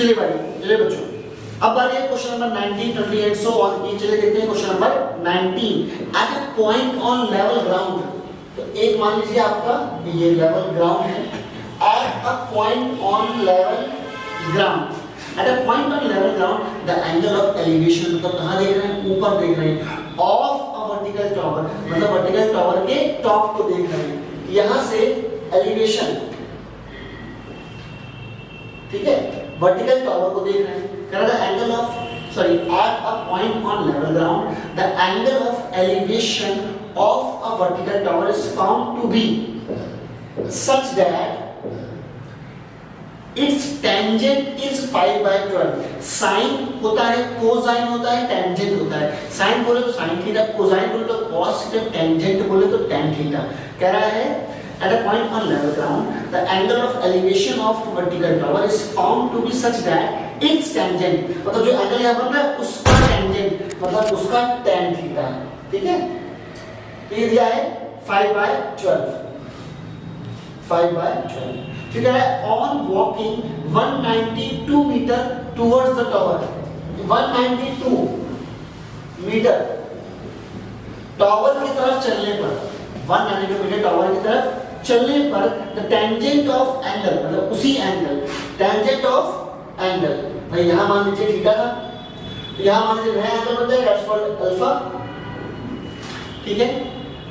चलिए भाई, चलिए बच्चों, अब बारी है क्वेश्चन नंबर 19, 28 सो ऑन की। चलिए देखते हैं question number 19। Eight a point on level ground, तो एक मान लीजिए आपका ये लेवल ग्राउंड है। Eight a point on level ground, eight a point on level ground the angle of elevation, मतलब कहां देख रहे हैं, ऊपर देख रहे हैं, ऑफ अ वर्टिकल टॉवर, मतलब वर्टिकल टॉवर के टॉप को देख रहे हैं, यहां से एलिवेशन, ठीक है, वर्टिकल टॉवर को देख रहे हैं। कह रहा है angle of, sorry, at a point on level ground the angle of elevation of a vertical tower is found to be such that its tangent is 5/12। Sine होता है, कोसाइन होता है, टेंजेंट होता है। साइन बोले तो साइन थीटा, कोसाइन बोले तो कॉस थीटा, टेंजेंट बोले तो टेन थीटा। कह रहा है at a point on level ground the angle of elevation of vertical tower is found to be such that its tangent, मतलब जो एंगल यहां बन रहा है उसका टेंजेंट मतलब उसका tan थीटा, ठीक है। तो ये दिया है 5/12, 5/12। ठीक है। on walking 192 metre towards the tower, 192 metre tower की तरफ चलने पर, 192 मीटर टावर की तरफ चलने पर द टेंजेंट ऑफ एंगल, मतलब उसी एंगल, टेंजेंट ऑफ एंगल, भाई यहां मान लीजिए थीटा था, तो यहां मान लीजिए नया एंगल बन जाएगा, दैट्स कॉल्ड अल्फा, ठीक है।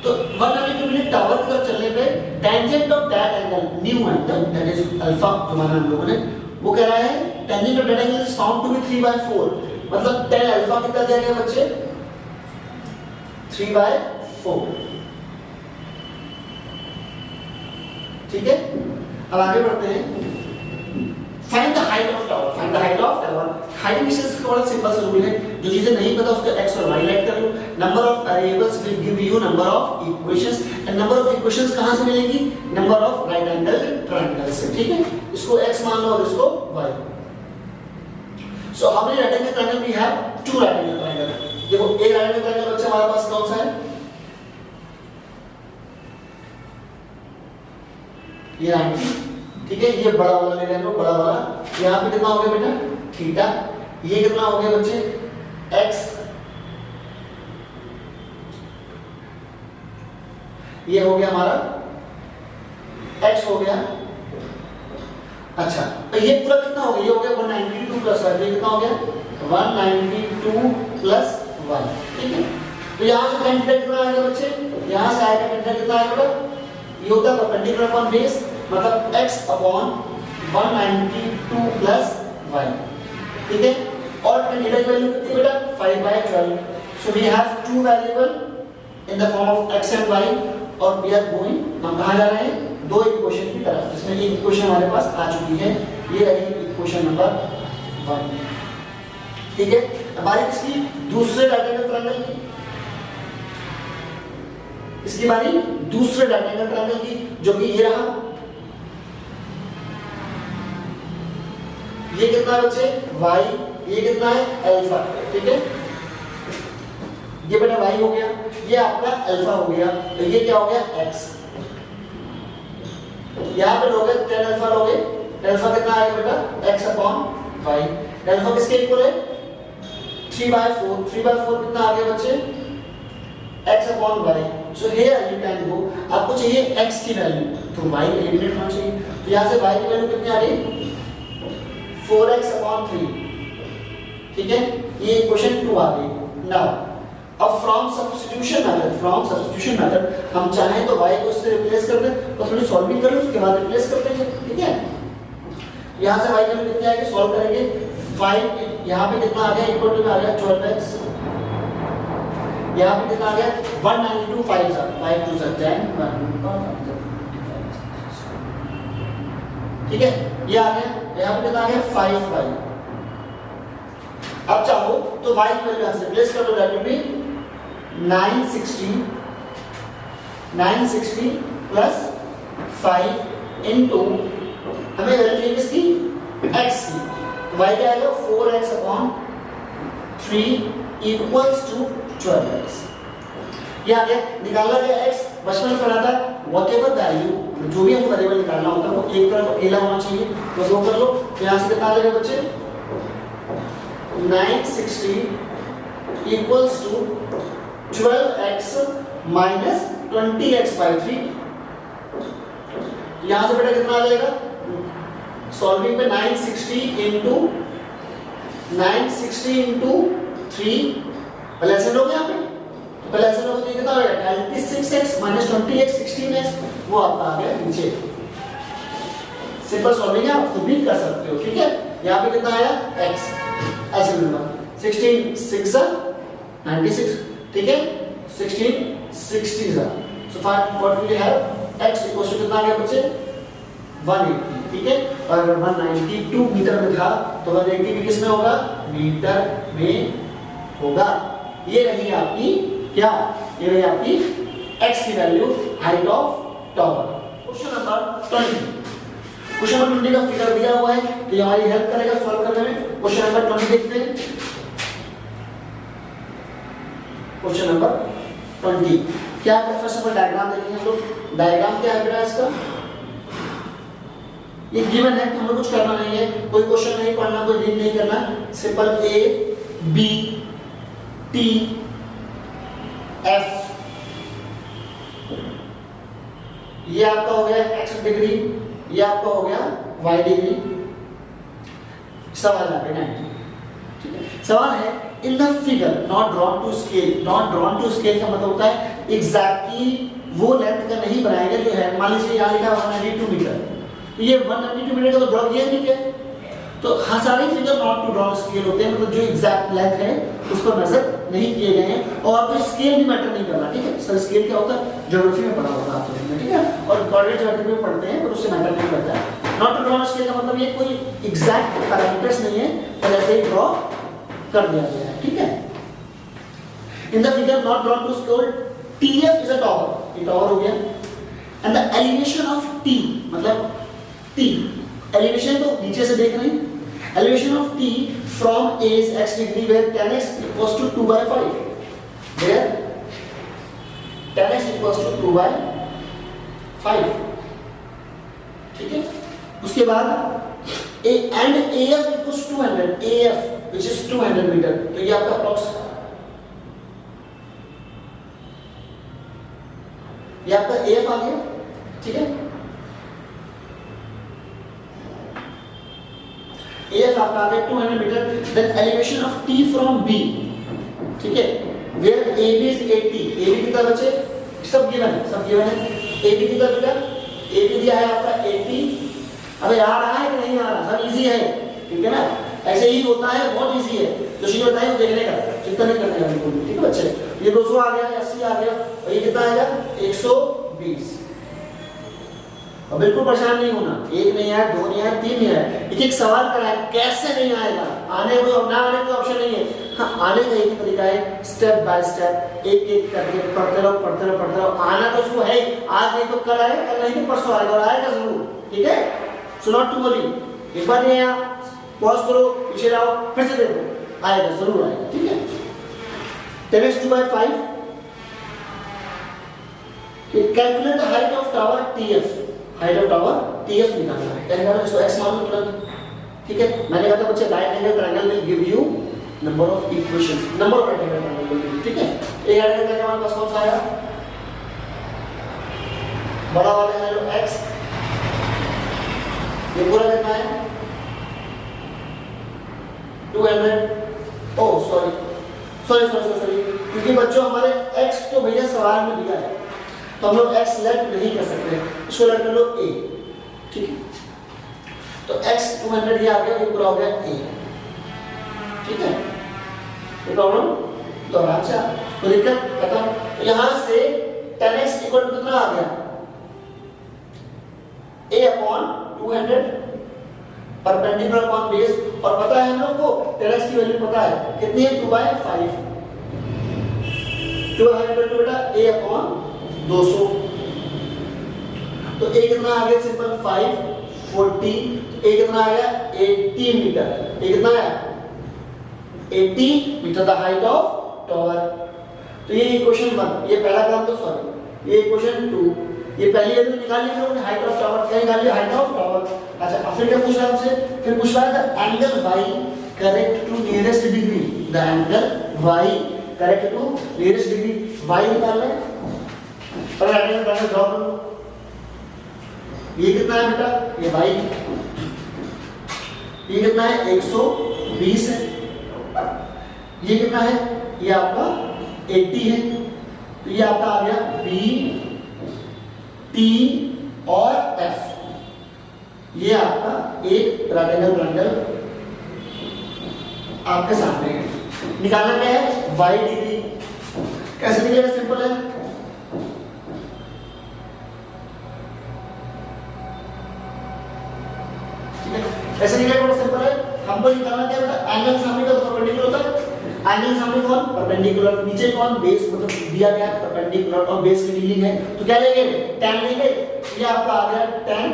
तो 192 मीटर टावर की तरफ चलने पे tangent of that angle, new angle, that is alpha जो माना हम लोगों ने, वो कह रहा है tangent of that angle is found to be 3/4, मतलब tan अल्फा कितना दिया गया बच्चे, 3/4, ठीक है। अब आगे बढ़ते हैं। Find the height of tower, find the height of tower. Height distance का बड़ा सिंपल सा रूल है, जो चीजें नहीं पता उसका x और y राइट कर लो। Number of variables will give you number of equations, and number of equations कहां से मिलेगी, number of right angle triangle से, ठीक है। इसको x मान लो और इसको y। So how many right angle triangle we have, 2 right angle triangle. देखो एक राइट एंगल ट्रायंगल बच्चा हमारे पास कौन सा है, ये एंगल, ठीक है। ये बड़ा वाला ले लेंगे, बड़ा वाला, यहाँ पे कितना हो गया बेटा, थीटा। ये कितना हो गया बच्चे, x, ये हो गया हमारा x हो गया। अच्छा, तो ये पूरा कितना हो गया, ये हो गया 192 प्लस 1, ये कितना हो गया 192 प्लस 1, ठीक है। तो यहाँ से tan कितना आएगा बच्चे, यहाँ से आएगा tan कितना आएगा, ये होता है परपेंडिकुलर अपॉन बेस, मतलब x अपॉन 192 प्लस 1, ठीक है। और tan की वैल्यू कितनी बेटा, 5/12। So we have 2 variable in the form of x and y, और वी आर गोइंग, हम कहां जा रहे हैं, 2 इक्वेशन की तरफ, जिसमें एक इक्वेशन हमारे पास आ चुकी है, ये रही इक्वेशन नंबर 1, ठीक है। अब बारी किसकी, दूसरे राइट एंगल ट्रायंगल की, इसकी बारी दूसरे राइट एंगल ट्रायंगल की, जो कि ये रहा। ये कितना है बच्चे, y, ये कितना है अल्फा, ठीक है। ये बेटा y हो गया, ये आपका अल्फा हो गया, तो ये क्या हो गया x। यहां पे लोगे tan अल्फा लोगे, अल्फा कितना आएगा बेटा, x अपॉन y। अल्फा किसके इक्वल है, 3/4, 3/4 कितना आ गया बच्चे, x upon y। So here you can go, आपको चाहिए x की वैल्यू, तो y एलिमिनेट होना चाहिए, तो यहां से y की वैल्यू कितनी आ गई, 4x अपॉन 3, ठीक है। ये इक्वेशन 2 आ गई। नाउ अब from substitution method, from substitution method हम चाहें तो y को इससे रिप्लेस कर दें, और थोड़ी सॉल्विंग कर लें, उसके बाद रिप्लेस कर देंगे, ठीक है। यहां से y की वैल्यू कितनी आएगी, सॉल्व करेंगे, 5 यहां पे कितना आ गया, इक्वल टू में आ गया 12x, यहां पे कितना आ गया 192, 5 2 10, 1 ठीक है। ये आ गया, यहां पे कितना आ गया 5y। अब चाहो तो y की वैल्यू से रिप्लेस कर दो, that will be 960 plus 5 into, हमें वैल्यू चाहिए किसकी, x की, तो y क्या आएगा 4x upon 3 equals to 12x। ये आ गया, निकाला गया x, बचपन में पढ़ा था व्हाटएवर वैल्यू जो भी हमको वेरिएबल निकालना होता है वो एक तरफ अकेला होना चाहिए, बस वो कर लो। यहाँ से कितना आ जाएगा बच्चे 960 equals to 12x minus 20x/3। यहाँ से बेटा कितना आ जाएगा सॉल्विंग पे 960 इंटू 3 पहले ऐसे लोग यहाँ पे पहले ऐसे लोग तो कितना हो गया 96x माइनस 20x 16x वो आपका आ गया नीचे। सिंपल सॉल्विंग है, आप खुद भी कर सकते हो, ठीक है। यहाँ पे कितना आया x ऐसे नंबर 16 6 96, ठीक है 16 60 so find what we have x equal to कितना आ गया बच्चे 180, ठीक है। और अगर 192 मीटर में था तो 180 भी किस में होगा मीटर में होगा। ये रही आपकी क्या, ये रही आपकी x की value height of tower. Question number 20, question number 20 का फिगर दिया हुआ है तो ये हमारी हेल्प करेगा सॉल्व करने में। क्वेश्चन नंबर 20 देखते हैं। क्वेश्चन नंबर 20 क्या है, फर्स्ट ऑफ ऑल डायग्राम देखेंगे हम लोग। डायग्राम क्या है बेटा इसका, ये गिवन है, हमें कुछ करना नहीं है, कोई क्वेश्चन नहीं पढ़ना, कोई रीड नहीं करना, simple A B T F ये आपका हो गया x डिग्री, ये आपका हो गया y डिग्री। सवाल है 90, ठीक है। सवाल है in the figure not drawn to scale. Not drawn to scale का मतलब होता है एग्जैक्टली वो लेंथ का नहीं बनाएगा जो है, मान लीजिए यहाँ लिखा 192 मीटर, तो ये 192 मीटर का तो ड्रॉ किया नहीं है, तो हाँ सारे figure not to draw scale होते हैं, मतलब जो एग्जैक्ट लेंथ है उसको मेजर नहीं किए गए हैं। और तो स्केल भी मैटर नहीं करना, ठीक है। सर स्केल क्या होता है ज्योग्राफी में पढ़ा होगा आप लोगों ने, ठीक है, और कॉर्डिनेट ज्योग्राफी में पढ़ते हैं, पर उससे मैटर नहीं करता है। नॉट टू ड्रॉ स्केल का मतलब ये कोई एग्जैक्ट पैरामीटर्स नहीं है, पर ऐसे ही ड्रॉ कर दिया गया है, ठीक है। In the figure not drawn to scale TF is a tower, ये टावर हो गया, and the elevation of T मतलब T एलिवेशन तो नीचे से देख रहे हैं, elevation of T from A is x degree where tan x equals to 2/5, where tan x equals to 2/5, ठीक है। उसके बाद A and AF equals 200, AF which is 200 metre, तो ये आपका अप्रॉक्स, ये आपका AF आ गया, ठीक है। AF आपका आ गया 200 metre, then elevation of T from B, ठीक है, वेयर AB is 80, AB कितना बचे सब गिवन है, सब गिवन है। AB कितना बेटा, AB दिया है आपका 80, अबे आ रहा है कि नहीं आ रहा, सब इजी है, ठीक है ना, ऐसे ही होता है, बहुत इजी है, जो चीज बताई वो देखने का, चिंता नहीं करने का बिल्कुल, ठीक है बच्चे। ये 200 आ गया, 80 आ गया, और ये कितना आएगा 120। और बिल्कुल परेशान नहीं होना, एक नहीं आया, दो नहीं आया, तीन नहीं आया, एक एक सवाल कराए, कैसे नहीं आएगा, आने को ना आने का ऑप्शन नहीं है। हाँ आने का एक तरीका है, स्टेप बाय स्टेप, एक एक करके पढ़ते रहो पढ़ते रहो पढ़ते रहो। आना तो उसको है, आज नहीं तो कल आए, कल नहीं तो परसों आएगा, और आएगा जरूर, ठीक है। सो नॉट टू वरी, एक बार नहीं आया पॉज करो, पीछे आओ, फिर से देखो, आएगा जरूर आएगा, ठीक है। 10 x 2/5, calculate the height of tower TF, height of tower TF निकालना है, क्या निकालना है, इसको x मान लो तुरंत, ठीक है। मैंने कहा था बच्चे right angle triangle will give you number of equations, number of right angle triangle will give you, ठीक है। एक राइट एंगल का हमारे पास कौन सा आया, बड़ा वाला है जो x, ये पूरा कितना है 200, ओ सॉरी क्योंकि बच्चों हमारे x तो भैया सवाल में दिया है, तो हम लोग x लेट नहीं कर सकते, इसको लेट कर लो a, ठीक है। तो x 200 ये आ गया, ये पूरा हो गया a, ठीक है। तो प्रॉब्लम तो आराम से कोई दिक्कत खत्म। तो यहां से 10x इक्वल टू कितना आ गया a/200 परपेंडिकुलर अपॉन बेस, और पता है हम लोग को 10x की वैल्यू पता है कितनी है 2/5, 200 बेटा a/200, तो a कितना आ गया सिंपल 540, a कितना आ गया 80 मीटर, a कितना आया 80 metre the height of tower. तो ये इक्वेशन 1, ये पहला काम, तो सॉरी ये इक्वेशन 2, ये पहली वैल्यू निकाल ली हमने हाइट ऑफ टावर, क्या निकाल लिया हाइट ऑफ टावर। अच्छा अब फिर क्या पूछ रहा है हमसे, फिर पूछ रहा है the angle y correct to nearest degree, the angle y correct to nearest degree, y निकालना है पर एंगल ट्रायंगल ड्रॉ कर लो। ये कितना है बेटा, ये y, ये कितना है 120 है, ये कितना है, ये आपका 80 है, तो ये आपका आ गया B T और F, ये आपका एक राइट एंगल ट्रायंगल आपके सामने है। निकालना क्या है y डिग्री, कैसे निकलेगा, सिंपल है, ठीक है ऐसे निकलेगा, बड़ा सिंपल है। हमको निकालना क्या है, एंगल सामने का तो परपेंडिकुलर होता है, एंगल सामने कौन परपेंडिकुलर, नीचे कौन बेस, मतलब दिया गया परपेंडिकुलर और बेस की डीलिंग है, तो क्या लेंगे tan लेंगे, ये आपका आ गया tan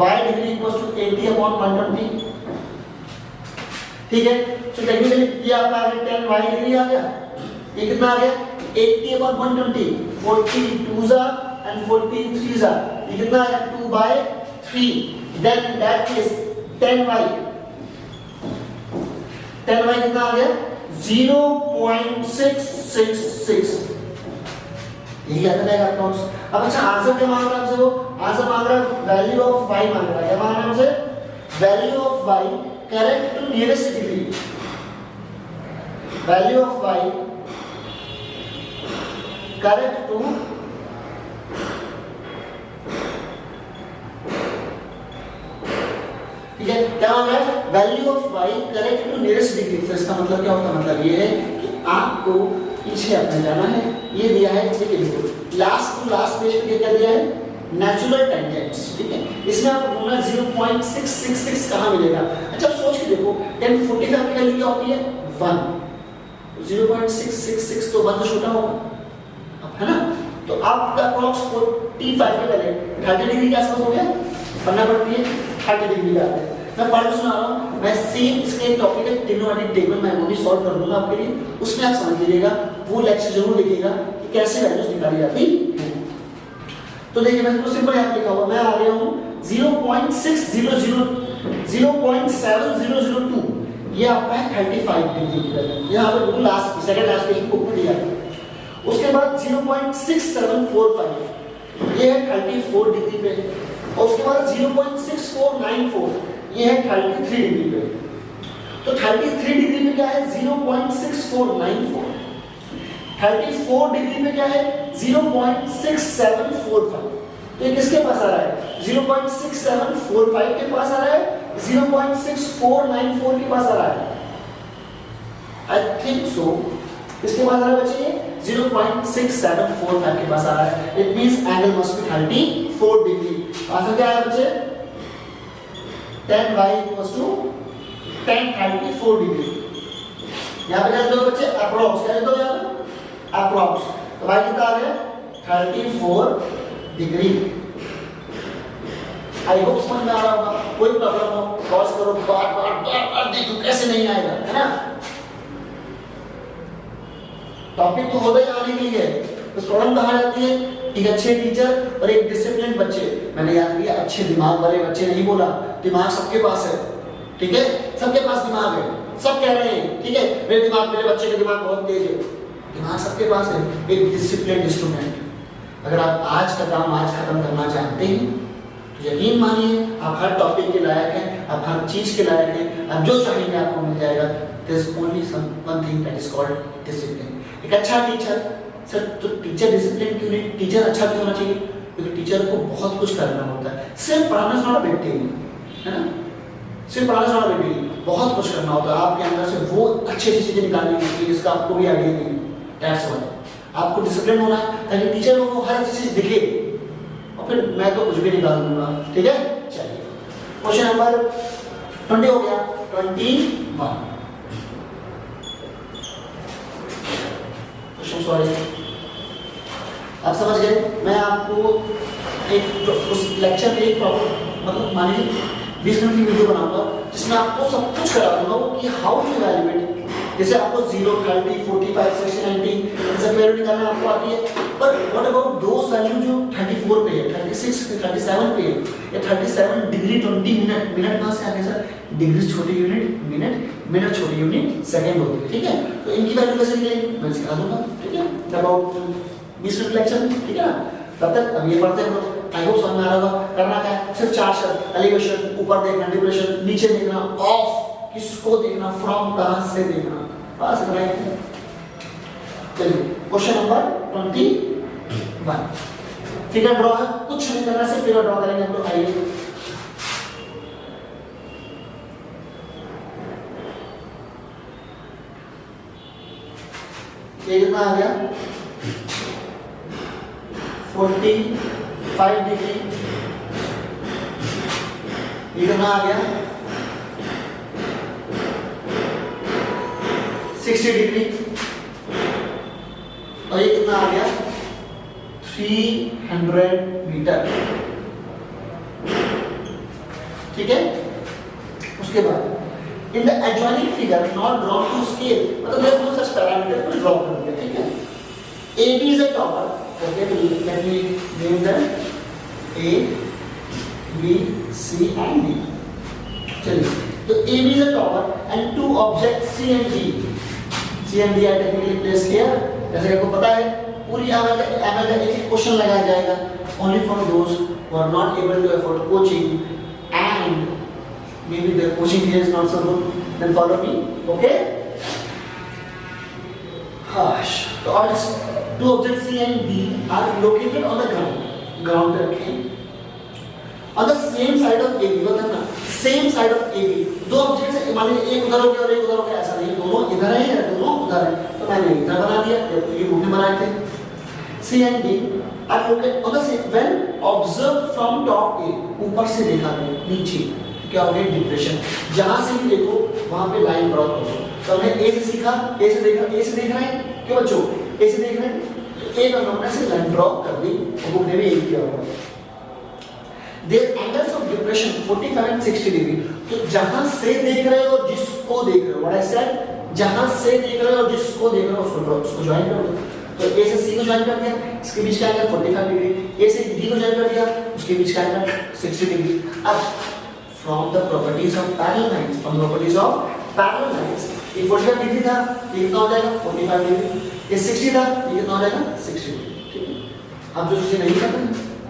y degree equals to 80/120, ठीक है। तो टेक्निकली ये आपका आ गया tan y डिग्री आ गया, ये कितना आ गया 80/120, 40 2s and 40 3s, ये कितना आ गया 2/3, then that is tan y कितना आ गया 0.666, यही आता है अप्रॉक्स। अब अच्छा आंसर क्या मांग रहा है हमसे, वो आंसर मांग रहा है वैल्यू ऑफ y मांग रहा है, क्या मांग रहा है हमसे, value of y correct to nearest degree, value of y correct to ठीक है, क्या मांग रहा है value of y correct to nearest degree. तो इसका मतलब क्या होता है, मतलब ये है कि आपको पीछे अपने जाना है, ये दिया है, देखिए देखो लास्ट टू लास्ट पेज पे क्या दिया है, नेचुरल टेंजेंट्स, ठीक है, इसमें आपको ढूंढना 0.666 कहां मिलेगा। अच्छा सोच के देखो tan 45 की वैल्यू क्या होती है 1, 0.666 तो 1 से छोटा होगा, है ना, तो आपका अप्रॉक्स 45 के पहले 30 डिग्री के आसपास हो गया, पढ़ना पड़ती है 30 डिग्री का। मैं पढ़ सुना रहा हूँ, मैं सेम इसके टॉपिक है ट्रिग्नोमेट्रिक टेबल मैं वो भी सॉल्व कर दूंगा आपके लिए, उसमें आप समझ लीजिएगा, वो लेक्चर जरूर देखिएगा कि कैसे वैल्यूज निकाली जाती है। तो देखिए मैं तो सिंपल यहाँ लिखा हुआ, मैं आ गया हूँ 0.70002, ये आपका है 35 डिग्री की वैल्यू, यहाँ पे लास्ट सेकंड लास्ट पेज को दिया है। उसके बाद 0.6745 ये है 34 डिग्री पे, और उसके बाद 0.6494 ये है 33 डिग्री पे। तो 33 डिग्री में क्या है 0.6494, 34 डिग्री में क्या है 0.6745, तो ये किसके पास आ रहा है 0.6745 के पास आ रहा है, 0.6494 के पास आ रहा है, आई थिंक सो किसके पास आ रहा है बच्चे, 0.6745 के पास आ रहा है, it means angle must be 34 degree. Answer क्या है बच्चे, tan y equals to tan 34 degree. यहाँ पे क्या लिख दो बच्चे अप्रॉक्स, क्या लिख दो यहाँ पे अप्रॉक्स, तो y कितना आ गया 34 डिग्री। आई होप समझ में आ रहा होगा, कोई प्रॉब्लम हो पॉज करो, बार बार देखो कैसे नहीं आएगा, है ना, टॉपिक तो होता ही आने के लिए, तो प्रॉब्लम कहाँ जाती है, एक अच्छे टीचर और एक डिसिप्लिन बच्चे, मैंने याद किया अच्छे दिमाग वाले बच्चे नहीं बोला, दिमाग सबके पास है, ठीक है, सबके पास दिमाग है, सब कह रहे हैं, ठीक है मेरे बच्चे का दिमाग बहुत तेज है, दिमाग सबके पास है, एक डिसिप्लिन स्टूडेंट। अगर आप आज का काम आज खत्म करना चाहते हैं तो यकीन मानिए आप हर टॉपिक के लायक हैं, आप हर चीज के लायक हैं, आप जो चाहेंगे आपको मिल जाएगा। There is only one thing that is called discipline. एक अच्छा टीचर, सर तो टीचर डिसिप्लिन क्यों नहीं, टीचर अच्छा क्यों होना चाहिए, क्योंकि टीचर को बहुत कुछ करना होता है, सिर्फ पढ़ाना सुनाना बेटे है ना, सिर्फ पढ़ाना सुनाना बेटे बहुत कुछ करना होता है, आपके अंदर से वो अच्छी अच्छी चीजें निकालनी होती है जिसका आपको भी आइडिया नहीं है। दैट्स व्हाई आपको डिसिप्लिन होना है ताकि टीचर को हर चीज दिखे, और फिर मैं तो कुछ भी निकाल दूंगा, ठीक है। चलिए क्वेश्चन नंबर 20 हो गया, 21 सॉरी आप समझ गए। मैं आपको एक उस लेक्चर में एक प्रॉब्लम मतलब मानिए 20 मिनट की वीडियो बनाऊंगा जिसमें आपको सब कुछ करा दूंगा वो कि हाउ टू इवैल्यूएट जैसे आपको 0, 30, 45, 60, 90 ऐसे वैल्यू निकालना आपको आती है, पर व्हाट अबाउट दोस वैल्यू जो 34 पे है, 36 पे, 37 पे है, या 37 डिग्री 20 मिनट, मिनट कहाँ से आ गया सर? डिग्री छोटी यूनिट मिनट, मिनट छोटी यूनिट सेकंड होती है, ठीक है? तो इनकी वैल्यू कैसे निकलेगी मैं सिखा दूंगा, ठीक है? अबाउट 20 मिनट लेक्चर, ठीक है ना? तब तक अब ये पढ़ते हैं हम लोग। आई होप समझ में आ रहा होगा। करना क्या है? सिर्फ 4 शब्द, एलिवेशन ऊपर देखना, डिप्रेशन नीचे देखना, ऑफ किसको देखना, फ्रॉम कहां से देखना, बस इतना ही। चलिए क्वेश्चन नंबर 21, फिगर ड्रॉ है, कुछ नहीं करना, सिर्फ फिगर ड्रॉ करेंगे हम लोग। आइए ये कितना आ गया? 45 डिग्री। ये कितना आ गया? 60 डिग्री। और ये कितना आ गया? 300 मीटर, ठीक है? उसके बाद in the adjoining figure not drawn to scale, मतलब there is no such parameter to draw कर दिया, ठीक है? AB is a tower, okay, let me name them A, B, C and D. चलिए, तो AB is a tower and two objects C and D. C and D are technically placed here. जैसे आपको पता है पूरी ML का एक question लगाया जाएगा only for those who are not able to afford coaching and maybe their coaching here is not so good, then follow me, okay? Hush. So all two objects C and D are located on the ground पे रखे on the same side of AB, मतलब ना same side of AB, दो objects मान लीजिए एक उधर हो गया और एक उधर हो गया, ऐसा नहीं, दोनों इधर है या दोनों उधर है, तो मैंने इधर बना दिया, ये मुझे बनाए थे। C and D are located on the same, when observed from top A, ऊपर से देखा गया नीचे क्या हो गया? डिप्रेशन। जहां से भी देखो वहां पे लाइन ड्रॉ करो। तो हमने ए से सीखा, ए से देख रहे हैं, क्यों बच्चों? ए से देख रहे हैं तो ए पर हमने से लाइन ड्रॉ कर दी, और बुक ने भी यही किया होगा। Their angles of depression 45 and 60 डिग्री। तो जहां से देख रहे हो और जिसको देख रहे हो, व्हाट आई सेड, जहां से देख रहे हो और जिसको देख रहे हो उसको ज्वाइन कर दो। तो ए से सी को ज्वाइन कर दिया, इसके बीच का एंगल 45 डिग्री। ए से डी को ज्वाइन कर दिया, उसके बीच का एंगल 60 डिग्री। अब from the properties of parallel lines, from the properties of parallel lines, ये 45 डिग्री था, ये कितना हो जाएगा? 45 डिग्री। ये 60 था, ये कितना हो जाएगा? 60 डिग्री, ठीक है? अब जो चीजें नहीं पता है,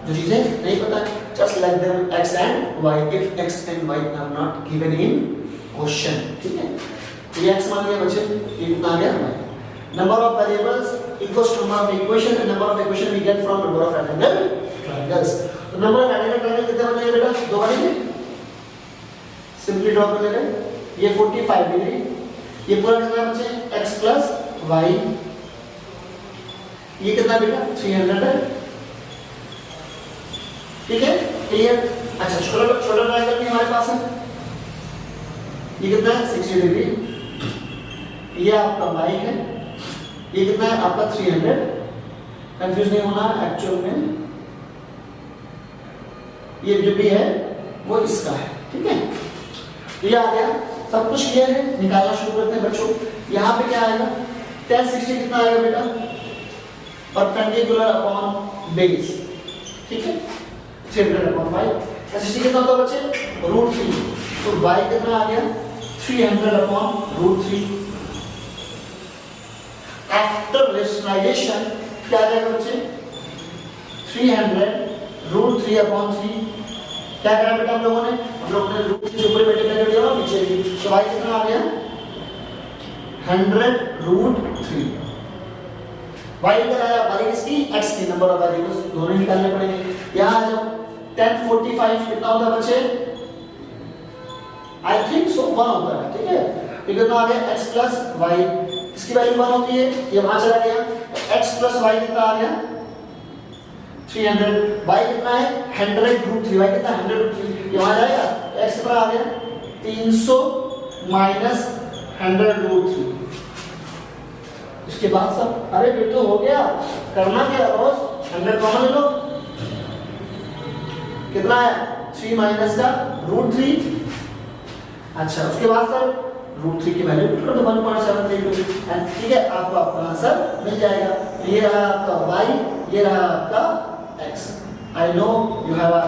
जो चीजें नहीं पता है, just like them x and y, if x and y are not given in question, ठीक है? ये x मान लिया बच्चे, ये कितना आ गया? y. Number of variables equals to number of equation, and number of equation we get from number of angle triangles. तो number of angle triangle कितने बनेंगे बेटा? 2 बनेंगे। सिंपली ड्रॉ कर ले रहे हैं, ये 45 डिग्री, ये पूरा कितना बचे? x प्लस y, ये कितना बेटा? 300 है, ठीक है? क्लियर? अच्छा, छोटा ट्रायंगल भी हमारे पास है, ये कितना है? 60 डिग्री, ये आपका y है, ये कितना है? आपका 300। कंफ्यूज नहीं होना, एक्चुअल में ये जो भी है वो इसका है, ठीक है? ये आ गया, सब कुछ क्लियर है। निकालना शुरू करते हैं बच्चों। यहाँ पे क्या आएगा? tan 60 कितना आएगा बेटा? परपेंडिकुलर अपॉन बेस, ठीक है? 300/5। tan 60 कितना होता है बच्चे? √3। तो y कितना आ गया? 300/√3। आफ्टर रेशनलाइजेशन क्या आ जाएगा बच्चे? 300√3/3। क्या करा बेटा हम लोगों ने? हम लोगों ने रूट से ऊपर मल्टीप्लाई कर दिया और नीचे भी, तो y कितना आ गया? 100√3। y इधर आया, y किसकी? x की, नंबर ऑफ वेरिएबल्स दोनों निकालने पड़ेंगे। यहाँ आ जाओ, tan 45 कितना होता है बच्चे? आई थिंक सो 1 होता है, ठीक है? ये कितना आ गया? x प्लस y, इसकी वैल्यू 1 होती है, ये वहां चला गया, x प्लस y कितना आ गया? 300। y कितना है? 100√3। y कितना? 100√3, ये वहां जाएगा, x कितना आ गया? 300 माइनस 100√3। इसके बाद सब, अरे फिर तो हो गया, करना क्या रोज? 100 कॉमन ले लो, कितना है? 3 माइनस का √3। अच्छा, उसके बाद सर √3 की वैल्यू पुट कर दो 1.732 एंड ठीक है आपको आपका आंसर मिल जाएगा। ये रहा आपका y, ये रहा आपका x। I know you have a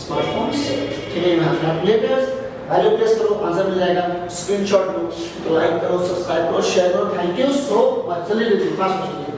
smartphones, ठीक है, you have calculators, value place करो आंसर मिल जाएगा। स्क्रीनशॉट लो, लाइक करो, सब्सक्राइब करो, शेयर करो। Thank you so much. चलिए 5 मिनट